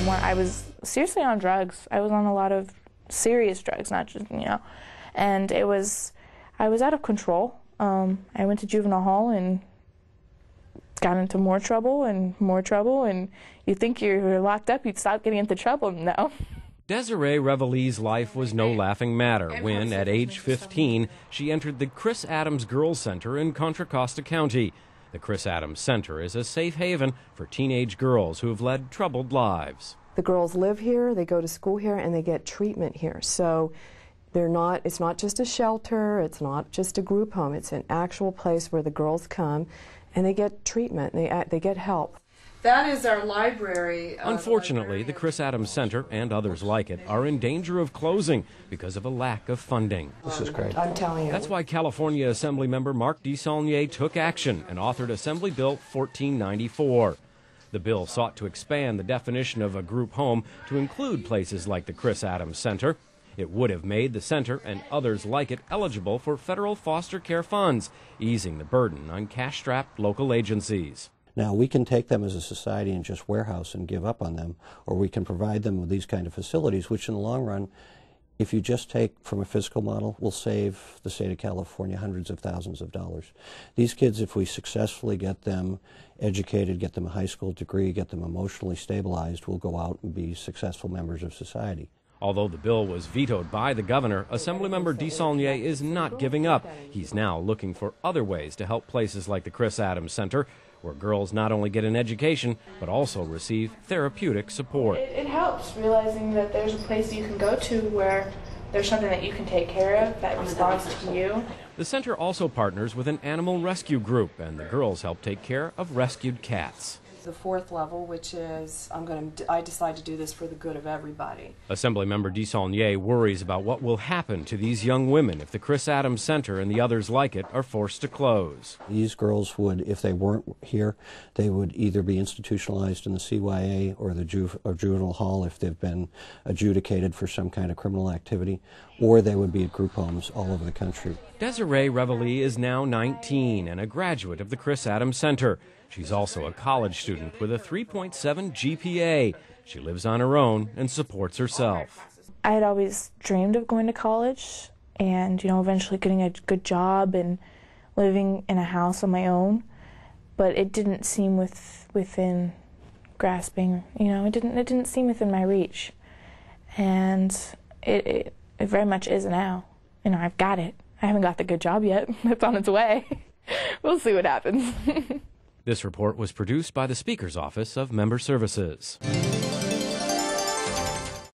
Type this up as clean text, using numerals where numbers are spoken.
I was seriously on drugs. I was on a lot of serious drugs, not just, and I was out of control. I went to juvenile hall and got into more trouble, and you think you're locked up, you'd stop getting into trouble. No. Desiree Revellee's life was no laughing matter when, at age 15, she entered the Chris Adams Girls Center in Contra Costa County. The Chris Adams Center is a safe haven for teenage girls who have led troubled lives. The girls live here, they go to school here, and they get treatment here. So it's not just a shelter, it's not just a group home, it's an actual place where the girls come and they get treatment, they get help. That is our library. Unfortunately, the Chris Adams Center and others like it are in danger of closing because of a lack of funding. This is great. I'm telling you. That's why California Assemnlymember Mark DeSaulnier took action and authored Assembly Bill 1494. The bill sought to expand the definition of a group home to include places like the Chris Adams Center. It would have made the center and others like it eligible for federal foster care funds, easing the burden on cash-strapped local agencies. Now, we can take them as a society and just warehouse and give up on them, or we can provide them with these kind of facilities, which in the long run, if you just take from a fiscal model, will save the state of California hundreds of thousands of dollars. These kids, if we successfully get them educated, get them a high school degree, get them emotionally stabilized, will go out and be successful members of society. Although the bill was vetoed by the governor, Assemnlymember DeSaulnier is not giving up. He's now looking for other ways to help places like the Chris Adams Center, where girls not only get an education, but also receive therapeutic support. It helps realizing that there's a place you can go to where there's something that you can take care of that responds to you. The center also partners with an animal rescue group, and the girls help take care of rescued cats. The fourth level, which is I decide to do this for the good of everybody. Assemblymember DeSaulnier worries about what will happen to these young women if the Chris Adams Center and the others like it are forced to close. These girls would, if they weren't here, they would either be institutionalized in the CYA or the juvenile hall if they've been adjudicated for some kind of criminal activity, or they would be at group homes all over the country. Desiree Revellee is now 19 and a graduate of the Chris Adams Center. She's also a college student with a 3.7 GPA. She lives on her own and supports herself. I had always dreamed of going to college and, eventually getting a good job and living in a house on my own, but it didn't seem within grasping, it didn't seem within my reach. And it very much is now. I've got it. I haven't got the good job yet. It's on its way. We'll see what happens. This report was produced by the Speaker's Office of Member Services.